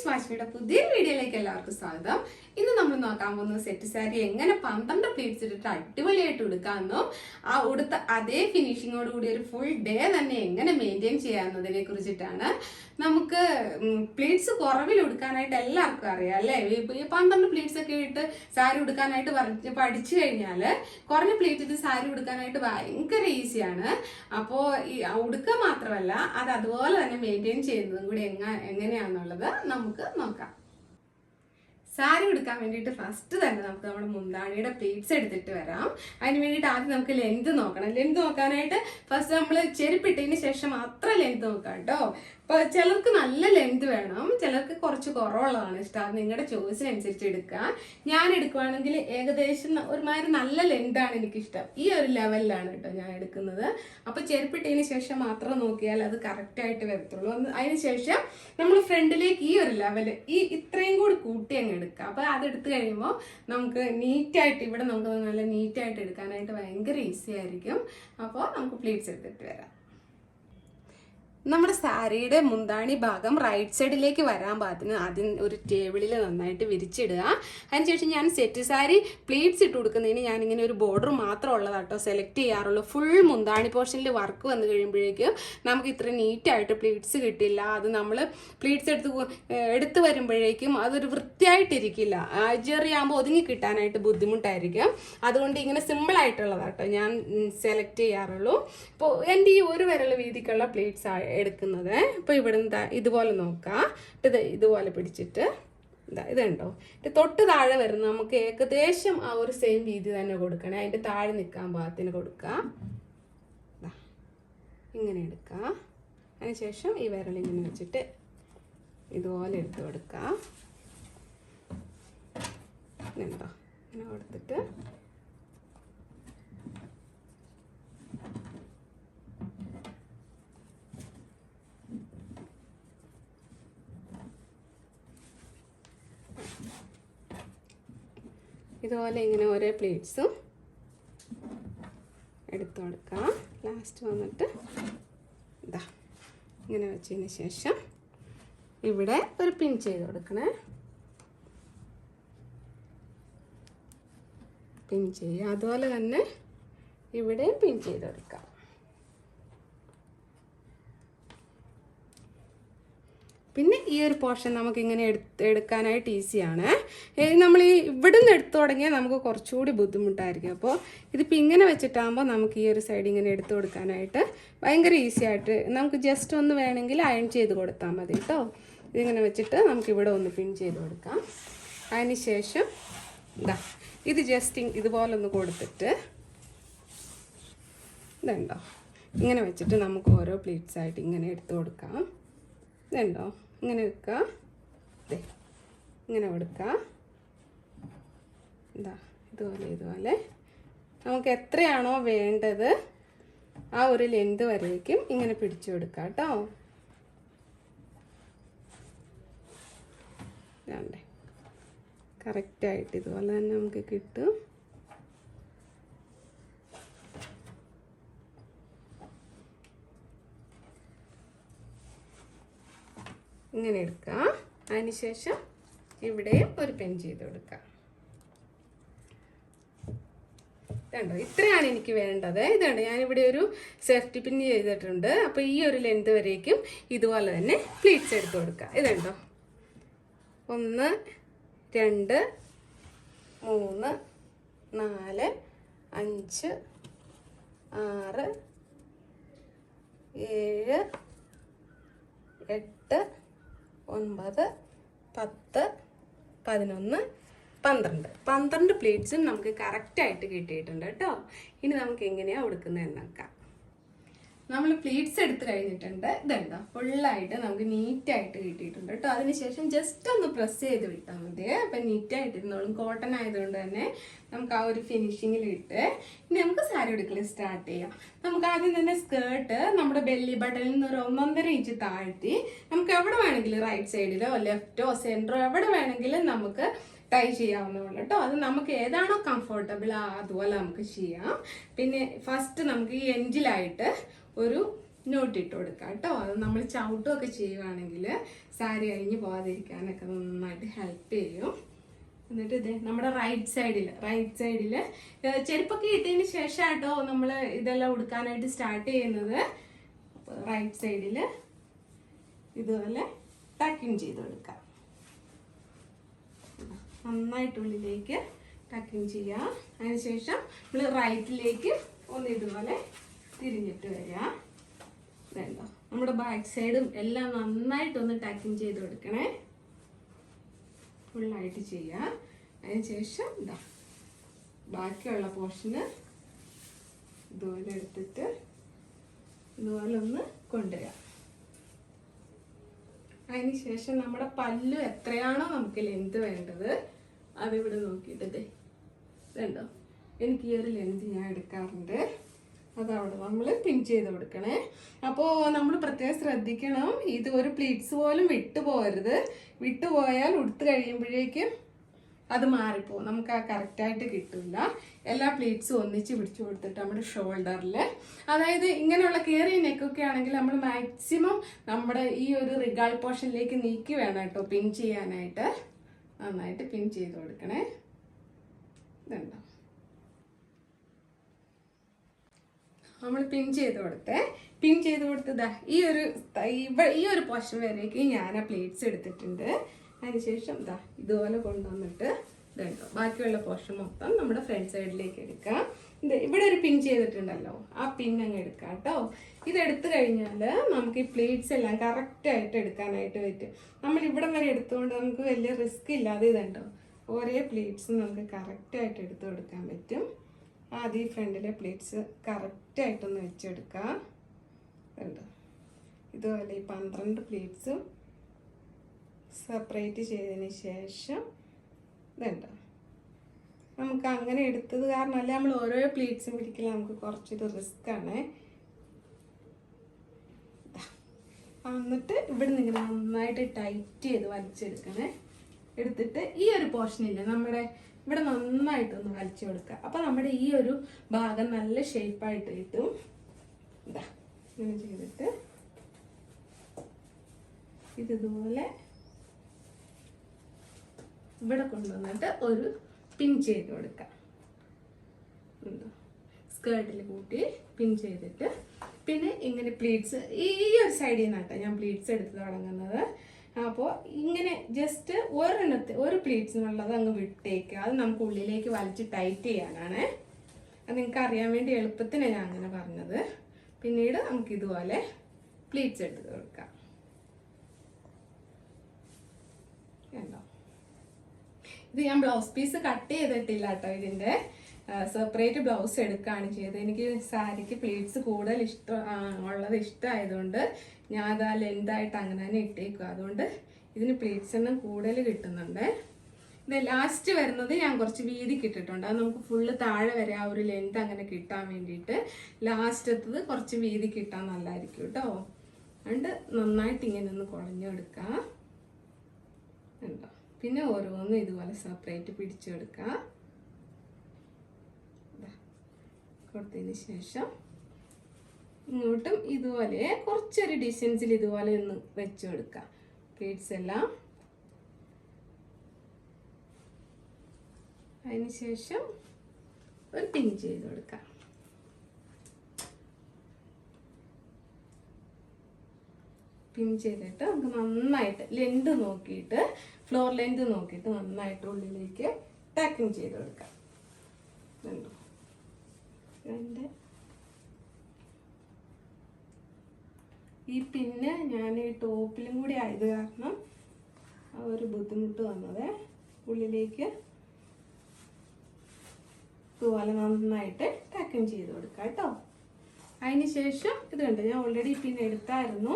വാഷ്മിയുടെ പുതിയ വീഡിയോയിലേക്ക് എല്ലാവർക്കും സ്വാഗതം. ഇന്ന് നമ്മൾ നോക്കാൻ പോകുന്നത് സെറ്റ് സാരി എങ്ങനെ 12 പ്ലീറ്റ്സ് ഇട്ടിട്ട് അടിപൊളിയായിട്ട് ഉടുക്കാമെന്നും ആ ഉടുത്ത അതേ ഫിനിഷിങ്ങോട് കൂടി ഒരു ഫുൾ ഡേ തന്നെ എങ്ങനെ മെയിൻറ്റെയിൻ ചെയ്യാവുന്നതിനെ കുറിച്ചിട്ടാണ്. നമുക്ക് പ്ലീറ്റ്സ് കുറവിൽ ഉടുക്കാനായിട്ട് എല്ലാവർക്കും അറിയാം അല്ലേ. ഈ 12 പ്ലീറ്റ്സ് ഒക്കെ ഇട്ട് സാരി ഉടുക്കാനായിട്ട് പഠിച്ചു കഴിഞ്ഞാൽ കുറഞ്ഞ പ്ലീറ്റ് ഇട്ട് സാരി ഉടുക്കാനായിട്ട് ഭയങ്കര ഈസിയാണ്. അപ്പോൾ ഈ ഉടുക്കുക മാത്രമല്ല അത് അതുപോലെ തന്നെ മെയിൻറ്റെയിൻ ചെയ്യുന്നതും കൂടി എങ്ങനെയാണെന്നുള്ളത് നമുക്ക് നോക്കാം. സാരി ഉടുക്കാൻ വേണ്ടിയിട്ട് ഫസ്റ്റ് തന്നെ നമുക്ക് നമ്മുടെ മുന്താണിയുടെ പ്ലീറ്റ്സ് എടുത്തിട്ട് വരാം. അതിന് വേണ്ടിയിട്ട് ആദ്യം നമുക്ക് ലെന്ത് നോക്കണം. ലെന്ത് നോക്കാനായിട്ട് ഫസ്റ്റ് നമ്മൾ ചെരുപ്പിട്ടതിന് ശേഷം മാത്രം ലെന്ത് നോക്കാം കേട്ടോ. അപ്പോൾ ചിലർക്ക് നല്ല ലെന്ത് വേണം, ചിലർക്ക് കുറച്ച് കുറവുള്ളതാണ് ഇഷ്ടം. അത് നിങ്ങളുടെ ചോയ്സിനനുസരിച്ച് എടുക്കുക. ഞാൻ എടുക്കുവാണെങ്കിൽ ഏകദേശം ഒരുമാതിരി നല്ല ലെന്താണ് എനിക്കിഷ്ടം. ഈ ഒരു ലെവലിലാണ് കേട്ടോ ഞാൻ എടുക്കുന്നത്. അപ്പോൾ ചെരുപ്പിട്ടതിന് ശേഷം മാത്രം നോക്കിയാൽ അത് കറക്റ്റായിട്ട് വരത്തുള്ളൂ. അതിന് ശേഷം നമ്മൾ ഫ്രണ്ടിലേക്ക് ഈ ഒരു ലെവൽ ഇത്രയും കൂടി കൂട്ടി അങ്ങ് എടുക്കുക. അപ്പോൾ അതെടുത്ത് കഴിയുമ്പോൾ നമുക്ക് നീറ്റായിട്ട് ഇവിടെ നമുക്ക് നല്ല നീറ്റായിട്ട് എടുക്കാനായിട്ട് ഭയങ്കര ഈസി ആയിരിക്കും. അപ്പോൾ നമുക്ക് പ്ലീറ്റ്സ് എടുത്തിട്ട് വരാം. നമ്മുടെ സാരിയുടെ മുന്താണി ഭാഗം റൈറ്റ് സൈഡിലേക്ക് വരാൻ പാകത്തിന് ആദ്യം ഒരു ടേബിളിൽ നന്നായിട്ട് വിരിച്ചിടുക. അതിനുശേഷം ഞാൻ സെറ്റ് സാരി പ്ലീറ്റ്സ് ഇട്ട് കൊടുക്കുന്നതിന് ഞാനിങ്ങനെ ഒരു ബോർഡർ മാത്രം ഉള്ളതാട്ടോ സെലക്ട് ചെയ്യാറുള്ളൂ. ഫുൾ മുന്താണി പോർഷനിൽ വർക്ക് വന്നു കഴിയുമ്പോഴേക്കും നമുക്ക് ഇത്ര നീറ്റായിട്ട് പ്ലീറ്റ്സ് കിട്ടില്ല. അത് നമ്മൾ പ്ലീറ്റ്സ് എടുത്ത് വരുമ്പോഴേക്കും അതൊരു വൃത്തിയായിട്ടിരിക്കില്ല. ജെറിയാകുമ്പോൾ ഒതുങ്ങി കിട്ടാനായിട്ട് ബുദ്ധിമുട്ടായിരിക്കും. അതുകൊണ്ട് ഇങ്ങനെ സിമ്പിളായിട്ടുള്ളതാട്ടോ ഞാൻ സെലക്ട് ചെയ്യാറുള്ളൂ. ഇപ്പോൾ എൻ്റെ ഈ ഒരു വിരൽ വീതിക്കുള്ള പ്ലീറ്റ്സ് എടുക്കുന്നത്. അപ്പോൾ ഇവിടെ ഇതുപോലെ നോക്കാം. ഇതുപോലെ പിടിച്ചിട്ട് ഇതുണ്ടോ തൊട്ട് താഴെ വരുന്ന നമുക്ക് ഏകദേശം ആ ഒരു സെയിം വീതി തന്നെ കൊടുക്കണേ. അതിൻ്റെ താഴെ നിൽക്കാൻ പാകത്തിന് കൊടുക്കുക. ഇങ്ങനെ എടുക്കുക. അതിനുശേഷം ഈ വിരലിങ്ങനെ വെച്ചിട്ട് ഇതുപോലെ എടുത്ത് കൊടുക്കുക. ഇതുണ്ടോ ഇങ്ങനെ കൊടുത്തിട്ട് ഇതുപോലെ ഇങ്ങനെ ഓരോ പ്ലേറ്റ്സും എടുത്തു കൊടുക്കാം. ലാസ്റ്റ് വന്നിട്ട് ഇതാ ഇങ്ങനെ വെച്ചതിന് ശേഷം ഇവിടെ ഒരു പിൻ ചെയ്ത് കൊടുക്കണേ. പിൻ ചെയ്യുക. അതുപോലെ തന്നെ ഇവിടെ പിൻ ചെയ്ത് കൊടുക്കാം. പിന്നെ ഈ ഒരു പോർഷൻ നമുക്കിങ്ങനെ എടുക്കാനായിട്ട് ഈസിയാണ്. നമ്മൾ ഈ ഇവിടെ നിന്ന് എടുത്തു തുടങ്ങിയാൽ നമുക്ക് കുറച്ചുകൂടി ബുദ്ധിമുട്ടായിരിക്കും. അപ്പോൾ ഇതിപ്പോൾ ഇങ്ങനെ വെച്ചിട്ടാകുമ്പോൾ നമുക്ക് ഈ ഒരു സൈഡ് ഇങ്ങനെ എടുത്തു കൊടുക്കാനായിട്ട് ഭയങ്കര ഈസി ആയിട്ട് നമുക്ക് ജസ്റ്റ് ഒന്ന് വേണമെങ്കിൽ അയൺ ചെയ്ത് കൊടുത്താൽ മതി കേട്ടോ. ഇതിങ്ങനെ വെച്ചിട്ട് നമുക്കിവിടെ ഒന്ന് പിൻ ചെയ്ത് കൊടുക്കാം. അതിന് ശേഷം ഇത് ജസ്റ്റ് ഇതുപോലെ ഒന്ന് കൊടുത്തിട്ട് ഇതുണ്ടോ ഇങ്ങനെ വെച്ചിട്ട് നമുക്ക് ഓരോ പ്ലീറ്റ്സ് ആയിട്ട് ഇങ്ങനെ എടുത്തു കൊടുക്കാം. ഇതുണ്ടോ ഇങ്ങനെ വെക്കുക. ഇങ്ങനെ കൊടുക്കുക. ഇതുപോലെ നമുക്ക് എത്രയാണോ വേണ്ടത് ആ ഒരു ലെന്ത് വരേക്കും ഇങ്ങനെ പിടിച്ചു കൊടുക്കുക കേട്ടോ. വേണ്ടേ കറക്റ്റായിട്ട് ഇതുപോലെ തന്നെ നമുക്ക് കിട്ടും. ഇങ്ങനെ എടുക്കുക. അതിനുശേഷം ഇവിടെയും ഒരു പെൻ ചെയ്ത് കൊടുക്കുക. ഇതുണ്ടോ ഇത്രയാണ് എനിക്ക് വേണ്ടത്. ഇതുണ്ട് ഞാനിവിടെ ഒരു സേഫ്റ്റി പിൻ ചെയ്തിട്ടുണ്ട്. അപ്പോൾ ഈ ഒരു ലെന്ത് വരേക്കും ഇതുപോലെ തന്നെ പ്ലീറ്റ്സ് എടുത്ത് കൊടുക്കുക. ഇതുണ്ടോ 1 2 3 4 5 6 7 8 9 10 11 12 പ്ലേറ്റ്സും നമുക്ക് കറക്റ്റായിട്ട് കിട്ടിയിട്ടുണ്ട് കേട്ടോ. ഇനി നമുക്ക് എങ്ങനെയാണ് ഉടുക്കുന്നതെന്ന് നോക്കാം. നമ്മൾ പ്ലീറ്റ്സ് എടുത്ത് കഴിഞ്ഞിട്ടുണ്ട്. ഇതുണ്ടോ ഫുള്ളായിട്ട് നമുക്ക് നീറ്റായിട്ട് കിട്ടിയിട്ടുണ്ട് കേട്ടോ. അതിനുശേഷം ജസ്റ്റ് ഒന്ന് പ്രസ് ചെയ്ത് വിട്ടാൽ മതി. അപ്പം നീറ്റായിട്ടിരുന്നോളും. കോട്ടൺ ആയതുകൊണ്ട് തന്നെ നമുക്ക് ആ ഒരു ഫിനിഷിങ്ങിൽ ഇട്ട് ഇനി നമുക്ക് സാരി ഉടുക്കൽ സ്റ്റാർട്ട് ചെയ്യാം. നമുക്ക് ആദ്യം തന്നെ സ്കേർട്ട് നമ്മുടെ ബെല്ലി ബട്ടണിൽ നിന്ന് ഒരു 1.5 ഇഞ്ച് താഴ്ത്തി നമുക്ക് എവിടെ വേണമെങ്കിലും റൈറ്റ് സൈഡിലോ ലെഫ്റ്റോ സെൻറ്ററോ എവിടെ വേണമെങ്കിലും നമുക്ക് ടൈ ചെയ്യാവുന്നതുള്ളൂ കേട്ടോ. അത് നമുക്ക് ഏതാണോ കംഫർട്ടബിൾ അതുപോലെ നമുക്ക് ചെയ്യാം. പിന്നെ ഫസ്റ്റ് നമുക്ക് ഈ എൻഡിലായിട്ട് ഒരു നോട്ടിട്ട് കൊടുക്കാം കേട്ടോ. അത് നമ്മൾ ചവിട്ടുമൊക്കെ ചെയ്യുവാണെങ്കിൽ സാരി അഴിഞ്ഞ് പോകാതിരിക്കാനൊക്കെ നന്നായിട്ട് ഹെൽപ്പ് ചെയ്യും. എന്നിട്ട് ഇത് നമ്മുടെ റൈറ്റ് സൈഡിൽ ചെരുപ്പൊക്കെ ഇട്ടതിന് ശേഷം കേട്ടോ നമ്മൾ ഇതെല്ലാം ഉടുക്കാനായിട്ട് സ്റ്റാർട്ട് ചെയ്യുന്നത്. റൈറ്റ് സൈഡിൽ ഇതുപോലെ ടക്കിങ് ചെയ്ത് കൊടുക്കാം. നന്നായിട്ടുള്ളിലേക്ക് ടക്കിങ് ചെയ്യാം. അതിനുശേഷം നമ്മൾ റൈറ്റിലേക്ക് ഒന്ന് ഇതുപോലെ തിരിഞ്ഞിട്ട് വരിക. വേണ്ടോ നമ്മുടെ ബാക്ക് സൈഡും എല്ലാം നന്നായിട്ടൊന്ന് ടക്കിങ് ചെയ്ത് കൊടുക്കണേ. ഫുള്ളായിട്ട് ചെയ്യുക. അതിനുശേഷം ഇതാ ബാക്കിയുള്ള പോർഷന് ഇതുപോലെ എടുത്തിട്ട് ഇതുപോലെ ഒന്ന് കൊണ്ടുവരിക. അതിനുശേഷം നമ്മുടെ പല്ലു എത്രയാണോ നമുക്ക് ലെന്ത് വേണ്ടത് അതിവിടെ നോക്കിയിട്ട് ഇതുണ്ടോ, എനിക്ക് ഈ ഒരു ലെന്ത് ഞാൻ എടുക്കാറുണ്ട്. അതവിടെ നമ്മൾ പിൻ ചെയ്ത് കൊടുക്കണേ. അപ്പോൾ നമ്മൾ പ്രത്യേകം ശ്രദ്ധിക്കണം, ഇത് ഒരു പ്ലീറ്റ്സ് പോലും വിട്ടുപോകരുത്. വിട്ടുപോയാൽ ഉടുത്ത് കഴിയുമ്പോഴേക്കും അത് മാറിപ്പോവും, നമുക്ക് ആ കറക്റ്റായിട്ട് കിട്ടില്ല. എല്ലാ പ്ലീറ്റ്സും ഒന്നിച്ച് പിടിച്ചു കൊടുത്തിട്ട് നമ്മുടെ ഷോൾഡറിൽ, അതായത് ഇങ്ങനെയുള്ള കയറിയ നെക്കൊക്കെ ആണെങ്കിൽ നമ്മൾ മാക്സിമം നമ്മുടെ ഈ ഒരു റിഗാൾ പോർഷനിലേക്ക് നീക്കി വേണം കേട്ടോ പിൻ ചെയ്യാനായിട്ട്. നന്നായിട്ട് പിൻ ചെയ്ത് കൊടുക്കണേ. ഇതുണ്ടോ നമ്മൾ പിൻ ചെയ്ത് കൊടുത്തതാ ഈ ഒരു പോർഷൻ വരേക്ക് ഞാൻ ആ പ്ലേറ്റ്സ് എടുത്തിട്ടുണ്ട്. അതിനുശേഷം ഇതാ ഇതുപോലെ കൊണ്ടുവന്നിട്ട് ഇതുണ്ടോ ബാക്കിയുള്ള പോർഷൻ മൊത്തം നമ്മുടെ ഫ്രണ്ട് സൈഡിലേക്ക് എടുക്കാം. ഇവിടെ ഒരു പിൻ ചെയ്തിട്ടുണ്ടല്ലോ, ആ പിൻ അങ്ങ് എടുക്കാം കേട്ടോ. ഇതെടുത്തു കഴിഞ്ഞാൽ നമുക്ക് ഈ പ്ലേറ്റ്സ് എല്ലാം കറക്റ്റായിട്ട് എടുക്കാനായിട്ട് പറ്റും. നമ്മൾ ഇവിടം വരെ എടുത്തുകൊണ്ട് നമുക്ക് വലിയ റിസ്ക് ഇല്ലാതെ ഇതുണ്ടോ ഓരോ പ്ലേറ്റ്സും നമുക്ക് കറക്റ്റായിട്ട് എടുത്തു കൊടുക്കാൻ പറ്റും. ആദ്യം ഈ ഫ്രണ്ടിലെ പ്ലേറ്റ്സ് കറക്റ്റായിട്ടൊന്ന് വെച്ചെടുക്കാം. കണ്ടോ ഇതുപോലെ ഈ 12 പ്ലേറ്റ്സും സെപ്പറേറ്റ് ചെയ്തതിന് ശേഷം ഇതുണ്ടോ നമുക്ക് അങ്ങനെ എടുത്തത് കാരണമല്ല നമ്മൾ ഓരോ പ്ലേറ്റ്സും പിടിക്കൽ നമുക്ക് കുറച്ചൊരു റിസ്ക് ആണ്. എന്നിട്ട് ഇവിടെ നിന്ന് ഇങ്ങനെ നന്നായിട്ട് ടൈറ്റ് ചെയ്ത് വലിച്ചെടുക്കണേ. എടുത്തിട്ട് ഈ ഒരു പോർഷനില്ല നമ്മുടെ ഇവിടെ നന്നായിട്ടൊന്ന് വലിച്ചു കൊടുക്കുക. അപ്പം നമ്മുടെ ഈ ഒരു ഭാഗം നല്ല ഷേപ്പായിട്ട് കിട്ടും. ഇതാ ഇങ്ങനെ ചെയ്തിട്ട് ഇതുപോലെ ഇവിടെ കൊണ്ടുവന്നിട്ട് ഒരു പിൻ ചെയ്ത് കൊടുക്കാം. സ്കേർട്ടിൽ കൂട്ടി പിൻ ചെയ്തിട്ട് പിന്നെ ഇങ്ങനെ പ്ലീറ്റ്സ് ഈ ഒരു സൈഡിൽ നിന്നാട്ടോ ഞാൻ പ്ലീറ്റ്സ് എടുത്ത് തുടങ്ങുന്നത്. അപ്പോൾ ഇങ്ങനെ ജസ്റ്റ് ഒരു പ്ലീറ്റ്സിനുള്ളത് അങ്ങ് വിട്ടേക്കുക. അത് നമുക്ക് ഉള്ളിലേക്ക് വലിച്ച് ടൈറ്റ് ചെയ്യാനാണ്. അത് നിങ്ങൾക്ക് അറിയാൻ വേണ്ടി എളുപ്പത്തിന് ഞാൻ അങ്ങനെ പറഞ്ഞത്. പിന്നീട് നമുക്ക് ഇതുപോലെ പ്ലീറ്റ്സ് എടുത്ത് കൊടുക്കാം. കണ്ടോ ഇത് ഞാൻ ബ്ലൗസ് പീസ് കട്ട് ചെയ്തിട്ടില്ല കേട്ടോ. ഇതിൻ്റെ സെപ്പറേറ്റ് ബ്ലൗസ് എടുക്കുകയാണ് ചെയ്തത്. എനിക്ക് സാരിക്ക് പ്ലീറ്റ്സ് കൂടുതൽ ഉള്ളത് ഇഷ്ടമായതുകൊണ്ട് ഞാൻ അത് ആ ലെന്തായിട്ട് അങ്ങനെ തന്നെ ഇട്ടേക്കും. അതുകൊണ്ട് ഇതിന് പ്ലീറ്റ്സ് എണ്ണം കൂടുതൽ കിട്ടുന്നുണ്ട്. ഇത് ലാസ്റ്റ് വരുന്നത് ഞാൻ കുറച്ച് വീതിക്ക് ഇട്ടിട്ടുണ്ട്. അത് നമുക്ക് ഫുള്ള് താഴെ വരെ ആ ഒരു ലെന്ത് അങ്ങനെ കിട്ടാൻ വേണ്ടിയിട്ട് ലാസ്റ്റത്തത് കുറച്ച് വീതിക്ക് ഇട്ടാൽ നല്ലതായിരിക്കും കേട്ടോ. അതുകൊണ്ട് നന്നായിട്ട് ഇങ്ങനെ ഒന്ന് കുഴഞ്ഞെടുക്കാം. ഉണ്ടോ പിന്നെ ഓരോന്നും ഇതുപോലെ സെപ്പറേറ്റ് പിടിച്ചെടുക്കാം. കൊടുത്തതിന് ശേഷം ഇങ്ങോട്ടും ഇതുപോലെ കുറച്ചൊരു ഡിസ്റ്റൻസിൽ ഇതുപോലെ ഒന്ന് വെച്ചു കൊടുക്കാം പ്ലേറ്റ്സ് എല്ലാം. അതിനുശേഷം ഒരു പിൻ ചെയ്ത് കൊടുക്കാം. പിൻ ചെയ്തിട്ട് നമുക്ക് നന്നായിട്ട് ലെന്ത് നോക്കിയിട്ട് ഫ്ലോർ ലെന്ത് നോക്കിയിട്ട് നന്നായിട്ട് ഉള്ളിലേക്ക് ടാക്കിങ് ചെയ്ത് കൊടുക്കാം. ഈ പിന്നെ ഞാൻ ഈ ടോപ്പിലും കൂടി ആയത് കാരണം ആ ഒരു ബുദ്ധിമുട്ട് വന്നത്. ഉള്ളിലേക്ക് ഇതുപോലെ നന്നായിട്ട് ടാക്കിങ് ചെയ്ത് കൊടുക്കാം കേട്ടോ. അതിന് ശേഷം ഇത് കണ്ടോ ഞാൻ ഓൾറെഡി പിന്നെ എടുത്തായിരുന്നു.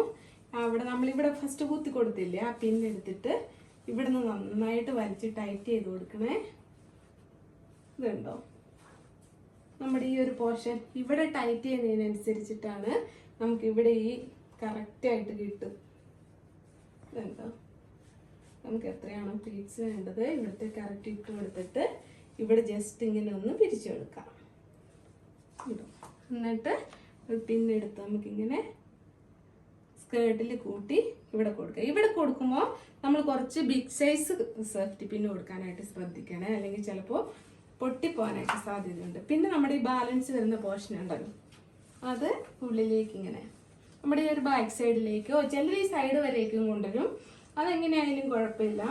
അവിടെ നമ്മളിവിടെ ഫസ്റ്റ് കുത്തി കൊടുത്തില്ലേ, ആ പിൻ എടുത്തിട്ട് ഇവിടെ നിന്ന് നന്നായിട്ട് വലിച്ച് ടൈറ്റ് ചെയ്ത് കൊടുക്കണേ. ഇതുണ്ടോ നമ്മുടെ ഈ ഒരു പോർഷൻ ഇവിടെ ടൈറ്റ് ചെയ്യുന്നതിനനുസരിച്ചിട്ടാണ് നമുക്ക് ഇവിടെ ഈ കറക്റ്റായിട്ട് കിട്ടും. ഇതുണ്ടോ നമുക്ക് എത്രയാണോ പ്ലീറ്റ്സ് വേണ്ടത് ഇവിടുത്തെ കറക്റ്റ് ഇട്ട് കൊടുത്തിട്ട് ഇവിടെ ജസ്റ്റ് ഇങ്ങനെ ഒന്ന് പിരിച്ചു കൊടുക്കാം. എന്നിട്ട് ഒരു പിന്നെടുത്ത് നമുക്കിങ്ങനെ സ്കേർട്ടിൽ കൂട്ടി ഇവിടെ കൊടുക്കുക. ഇവിടെ കൊടുക്കുമ്പോൾ നമ്മൾ കുറച്ച് ബിഗ് സൈസ് സേഫ്റ്റി പിൻ കൊടുക്കാനായിട്ട് ശ്രദ്ധിക്കണേ, അല്ലെങ്കിൽ ചിലപ്പോൾ പൊട്ടിപ്പോകാനായിട്ട് സാധ്യതയുണ്ട്. പിന്നെ നമ്മുടെ ഈ ബാലൻസ് വരുന്ന പോർഷൻ ഉണ്ടല്ലോ, അത് ഉള്ളിലേക്ക് ഇങ്ങനെ നമ്മുടെ ഈ ഒരു ബാക്ക് സൈഡിലേക്കോ ചിലർ ഈ സൈഡ് വരേക്കും കൊണ്ടുവരും, അതെങ്ങനെയായാലും കുഴപ്പമില്ല.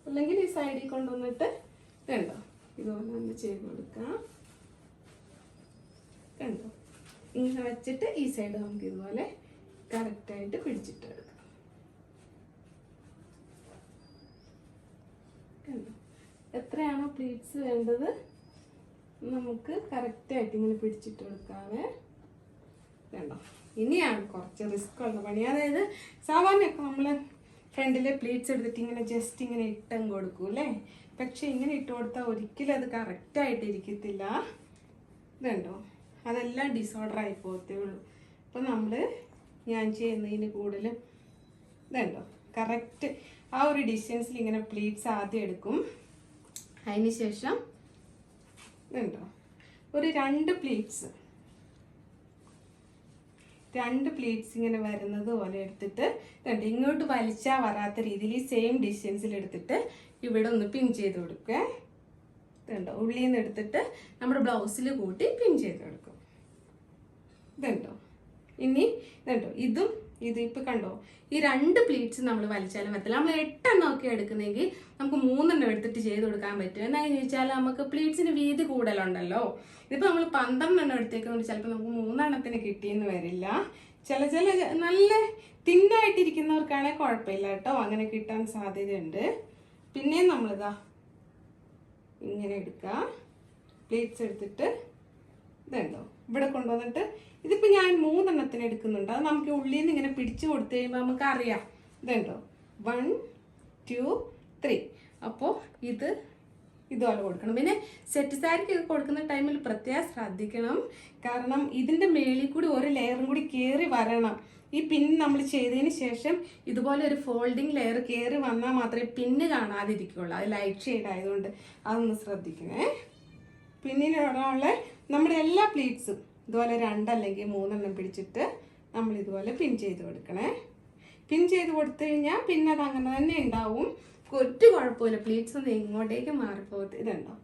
അല്ലെങ്കിൽ ഈ സൈഡിൽ കൊണ്ടുവന്നിട്ട് കണ്ടോ ഇതുപോലെ ഒന്ന് ചെയ്ത് കൊടുക്കാം. കണ്ടോ ഇങ്ങനെ വെച്ചിട്ട് ഈ സൈഡ് നമുക്ക് ഇതുപോലെ കറക്റ്റായിട്ട് പിടിച്ചിട്ട് എടുക്കാം. കണ്ടോ എത്രയാണോ പ്ലീറ്റ്സ് വേണ്ടത് നമുക്ക് കറക്റ്റായിട്ട് ഇങ്ങനെ പിടിച്ചിട്ട് കൊടുക്കാവേ. കണ്ടോ ഇനിയാണ് കുറച്ച് റിസ്ക് ഉള്ള പണി. അതായത് സാധാരണയൊക്കെ നമ്മൾ ഫ്രണ്ടിലെ പ്ലീറ്റ്സ് എടുത്തിട്ട് ഇങ്ങനെ ജസ്റ്റ് ഇങ്ങനെ ഇട്ടും കൊടുക്കും അല്ലേ, പക്ഷെ ഇങ്ങനെ ഇട്ട് കൊടുത്താൽ ഒരിക്കലും അത് കറക്റ്റായിട്ട് ഇരിക്കത്തില്ല. ഇതുണ്ടോ അതെല്ലാം ഡിസോർഡർ ആയി പോകത്തേ ഉള്ളൂ. അപ്പോൾ ഞാൻ ചെയ്യുന്നതിന് കൂടുതലും ഇതുണ്ടോ കറക്റ്റ് ആ ഒരു ഡിസ്റ്റൻസിൽ ഇങ്ങനെ പ്ലീറ്റ്സ് ആദ്യം എടുക്കും. അതിന് ശേഷം ഇതുണ്ടോ ഒരു രണ്ട് പ്ലീറ്റ്സ് ഇങ്ങനെ വരുന്നത് പോലെ എടുത്തിട്ട് ഇതുണ്ട് ഇങ്ങോട്ട് വലിച്ചാൽ വരാത്ത രീതിയിൽ ഈ സെയിം ഡിസ്റ്റൻസിൽ എടുത്തിട്ട് ഇവിടെ ഒന്ന് പിൻ ചെയ്ത് കൊടുക്കുക. ഇതുണ്ടോ ഉള്ളിൽ നിന്ന് എടുത്തിട്ട് നമ്മുടെ ബ്ലൗസിൽ കൂട്ടി പിൻ ചെയ്ത് കൊടുക്കും. ഇതുണ്ടോ ഇനി ഇതുണ്ടോ ഇതിപ്പോൾ കണ്ടോ ഈ രണ്ട് പ്ലീറ്റ്സ് നമ്മൾ വലിച്ചാലും പറ്റില്ല. നമ്മൾ 8 എണ്ണം ഒക്കെ എടുക്കുന്നെങ്കിൽ നമുക്ക് 3 എണ്ണം എടുത്തിട്ട് ചെയ്ത് കൊടുക്കാൻ പറ്റും. എന്താണെന്ന് ചോദിച്ചാൽ നമുക്ക് പ്ലീറ്റ്സിന് വീതി കൂടുതലുണ്ടല്ലോ. ഇതിപ്പോൾ നമ്മൾ 12 എണ്ണം എടുത്തേക്കുന്നത് ചിലപ്പോൾ നമുക്ക് 3 എണ്ണത്തിന് കിട്ടിയെന്ന് വരില്ല. ചില നല്ല തിന്നായിട്ടിരിക്കുന്നവർക്കാണെങ്കിൽ കുഴപ്പമില്ല കേട്ടോ, അങ്ങനെ കിട്ടാൻ സാധ്യതയുണ്ട്. പിന്നെയും നമ്മളിതാ ഇങ്ങനെ എടുക്കുക, പ്ലീറ്റ്സ് എടുത്തിട്ട് ഇതുണ്ടോ ഇവിടെ കൊണ്ടുവന്നിട്ട് ഇതിപ്പോൾ ഞാൻ 3 എണ്ണത്തിന് എടുക്കുന്നുണ്ട്. അത് നമുക്ക് ഉള്ളിൽ നിന്ന് ഇങ്ങനെ പിടിച്ചു കൊടുത്തു കഴിയുമ്പോൾ നമുക്ക് അറിയാം. ഇതുണ്ടോ 1 2 3. അപ്പോൾ ഇതുപോലെ കൊടുക്കണം. പിന്നെ സെറ്റ് സാരിക്കൊക്കെ കൊടുക്കുന്ന ടൈമിൽ പ്രത്യേകം ശ്രദ്ധിക്കണം, കാരണം ഇതിൻ്റെ മേളിൽ കൂടി ഒരു ലെയറും കൂടി കയറി വരണം. ഈ പിൻ നമ്മൾ ചെയ്തതിന് ശേഷം ഇതുപോലെ ഒരു ഫോൾഡിങ് ലെയർ കയറി വന്നാൽ മാത്രമേ പിന്ന് കാണാതിരിക്കുകയുള്ളൂ. അത് ലൈറ്റ് ഷെയ്ഡ് ആയതുകൊണ്ട് അതൊന്ന് ശ്രദ്ധിക്കണേ. പിന്നിലുള്ള നമ്മുടെ എല്ലാ പ്ലീറ്റ്സും ഇതുപോലെ 2 അല്ലെങ്കിൽ 3 എണ്ണം പിടിച്ചിട്ട് നമ്മൾ ഇതുപോലെ പിൻ ചെയ്ത് കൊടുക്കണേ. പിൻ ചെയ്ത് കൊടുത്തു കഴിഞ്ഞാൽ പിന്നെ അത് അങ്ങനെ തന്നെ ഉണ്ടാവും, ഒരു കുഴപ്പമില്ല. പ്ലീറ്റ്സ് ഒന്നും ഇങ്ങോട്ടേക്ക് മാറിപ്പോകത്ത്. ഇതുണ്ടോ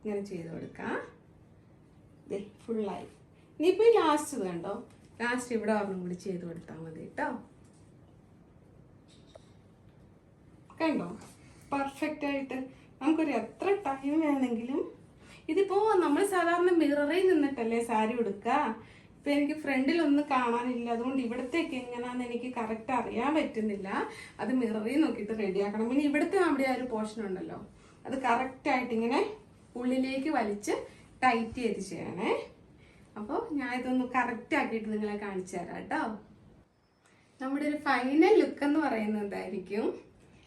ഇങ്ങനെ ചെയ്ത് കൊടുക്കാം. ഫുള്ളായി. ഇനിയിപ്പോൾ ലാസ്റ്റ് കണ്ടോ, ലാസ്റ്റ് ഇവിടെ ഒരെണ്ണം കൂടി ചെയ്ത് കൊടുത്താൽ മതി കേട്ടോ. കണ്ടോ പെർഫെക്റ്റ് ആയിട്ട് നമുക്കൊരു എത്ര ടൈം വേണമെങ്കിലും. ഇതിപ്പോൾ നമ്മൾ സാധാരണ മിററിൽ നിന്നിട്ടല്ലേ സാരി ഉടുക്കുക. ഇപ്പം എനിക്ക് ഫ്രണ്ടിലൊന്നും കാണാനില്ല, അതുകൊണ്ട് ഇവിടത്തേക്ക് എങ്ങനെയാണെന്ന് എനിക്ക് കറക്റ്റ് അറിയാൻ പറ്റുന്നില്ല. അത് മിററിൽ നോക്കിയിട്ട് റെഡിയാക്കണം. പിന്നെ ഇവിടുത്തെ നമ്മുടെ ആ ഒരു പോർഷൻ ഉണ്ടല്ലോ, അത് കറക്റ്റായിട്ട് ഇങ്ങനെ ഉള്ളിലേക്ക് വലിച്ച് ടൈറ്റ് ചെയ്ത് ചെയ്യണേ. അപ്പോൾ ഞാൻ ഇതൊന്ന് കറക്റ്റ് ആക്കിയിട്ട് നിങ്ങളെ കാണിച്ചു തരാം കേട്ടോ. നമ്മുടെ ഒരു ഫൈനൽ ലുക്ക് എന്ന് പറയുന്നത് എന്തായിരിക്കും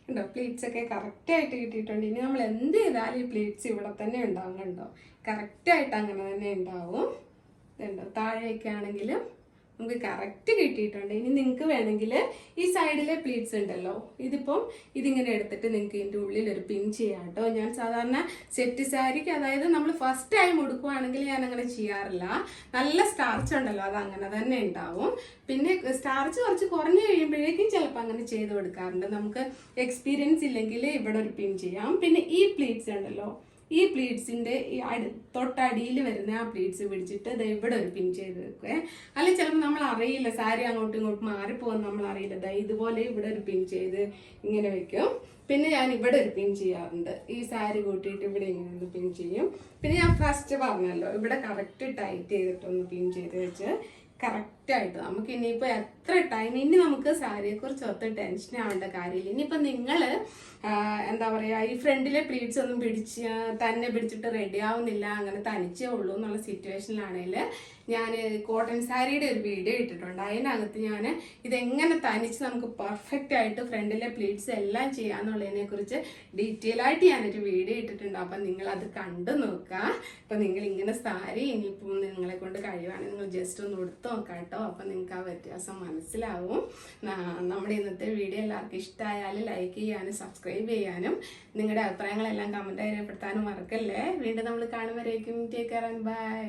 ഉണ്ടോ, പ്ലീറ്റ്സ് ഒക്കെ കറക്റ്റായിട്ട് കിട്ടിയിട്ടുണ്ട്. ഇനി നമ്മൾ എന്ത് ചെയ്താലും ഈ പ്ലീറ്റ്സ് ഇവിടെ തന്നെ ഉണ്ടാവും. കണ്ടോ കറക്റ്റായിട്ട് അങ്ങനെ തന്നെ ഉണ്ടാവും. ഇതുണ്ടോ താഴെയൊക്കെ ആണെങ്കിലും നമുക്ക് കറക്റ്റ് കിട്ടിയിട്ടുണ്ട്. ഇനി നിങ്ങൾക്ക് വേണമെങ്കിൽ ഈ സൈഡിലെ പ്ലീറ്റ്സ് ഉണ്ടല്ലോ, ഇതിങ്ങനെ എടുത്തിട്ട് നിങ്ങൾക്ക് ഇതിൻ്റെ ഉള്ളിൽ ഒരു പിൻ ചെയ്യാം കേട്ടോ. ഞാൻ സാധാരണ സെറ്റ് സാരിക്ക്, അതായത് നമ്മൾ ഫസ്റ്റ് ടൈം ഉടുക്കുവാണെങ്കിൽ ഞാൻ അങ്ങനെ ചെയ്യാറില്ല. നല്ല സ്റ്റാർച്ച് ഉണ്ടല്ലോ, അത് അങ്ങനെ തന്നെ ഉണ്ടാവും. പിന്നെ സ്റ്റാർച്ച് കുറച്ച് കുറഞ്ഞു കഴിയുമ്പോഴേക്കും ചിലപ്പോൾ അങ്ങനെ ചെയ്ത് കൊടുക്കാറുണ്ട്. നമുക്ക് എക്സ്പീരിയൻസ് ഇല്ലെങ്കിൽ ഇവിടെ ഒരു പിൻ ചെയ്യാം. പിന്നെ ഈ പ്ലീറ്റ്സ് ഉണ്ടല്ലോ, ഈ പ്ലീറ്റ്സിൻ്റെ ഈ തൊട്ടടിയിൽ വരുന്ന ആ പ്ലീറ്റ്സ് പിടിച്ചിട്ട് ഇത് ഇവിടെ ഒരു പിൻ ചെയ്ത് വെക്കുവേ. അല്ലെങ്കിൽ ചിലപ്പോൾ നമ്മൾ അറിയില്ല, സാരി അങ്ങോട്ടും ഇങ്ങോട്ടും മാറിപ്പോകുന്ന നമ്മൾ അറിയില്ല. ഇതുപോലെ ഇവിടെ ഒരു പിൻ ചെയ്ത് ഇങ്ങനെ വെക്കും. പിന്നെ ഞാൻ ഇവിടെ ഒരു പിൻ ചെയ്യാറുണ്ട്. ഈ സാരി കൂട്ടിയിട്ട് ഇവിടെ ഇങ്ങനെ ഒന്ന് പിൻ ചെയ്യും. പിന്നെ ഞാൻ ഫസ്റ്റ് പറഞ്ഞല്ലോ, ഇവിടെ കറക്റ്റ് ടൈറ്റ് ചെയ്തിട്ടൊന്ന് പിൻ ചെയ്ത് വെച്ച് കറക്റ്റായിട്ട് നമുക്ക് ഇനിയിപ്പോൾ എത്ര ടൈം, ഇനി നമുക്ക് സാരിയെക്കുറിച്ച് ഒത്ത ടെൻഷൻ ആവേണ്ട കാര്യമില്ല. ഇനിയിപ്പോൾ നിങ്ങൾ എന്താ പറയുക, ഈ ഫ്രണ്ടിലെ പ്ലീറ്റ്സ് ഒന്നും തന്നെ പിടിച്ചിട്ട് റെഡി ആവുന്നില്ല, അങ്ങനെ തനിച്ചേ ഉള്ളൂ എന്നുള്ള സിറ്റുവേഷനിലാണെങ്കിൽ ഞാൻ കോട്ടൺ സാരിയുടെ ഒരു വീഡിയോ ഇട്ടിട്ടുണ്ട്. അതിനകത്ത് ഞാൻ ഇതെങ്ങനെ തനിച്ച് നമുക്ക് പെർഫെക്റ്റ് ആയിട്ട് ഫ്രണ്ടിലെ പ്ലീറ്റ്സ് എല്ലാം ചെയ്യാന്നുള്ളതിനെ കുറിച്ച് ഡീറ്റെയിൽ ആയിട്ട് ഞാനൊരു വീഡിയോ ഇട്ടിട്ടുണ്ട്. അപ്പം നിങ്ങളത് കണ്ടു നോക്കുക. അപ്പം നിങ്ങൾ ഇങ്ങനെ സാരി ഇനിയിപ്പം നിങ്ങളെ കൊണ്ട് കഴിയുവാണെങ്കിൽ നിങ്ങൾ ജസ്റ്റ് ഒന്ന് ഉടുത്ത് നോക്കാം കേട്ടോ. അപ്പം നിങ്ങൾക്ക് ആ വ്യത്യാസം മനസ്സിലാവും. നമ്മുടെ ഇന്നത്തെ വീഡിയോ എല്ലാവർക്കും ഇഷ്ടമായാൽ ലൈക്ക് ചെയ്യാനും സബ്സ്ക്രൈബ് ചെയ്യാനും നിങ്ങളുടെ അഭിപ്രായങ്ങളെല്ലാം കമൻറ്റ് രേഖപ്പെടുത്താനും മറക്കല്ലേ. വീണ്ടും നമ്മൾ കാണുമ്പോഴേക്കും ടേക്ക് കെയർ ആൻഡ് ബൈ.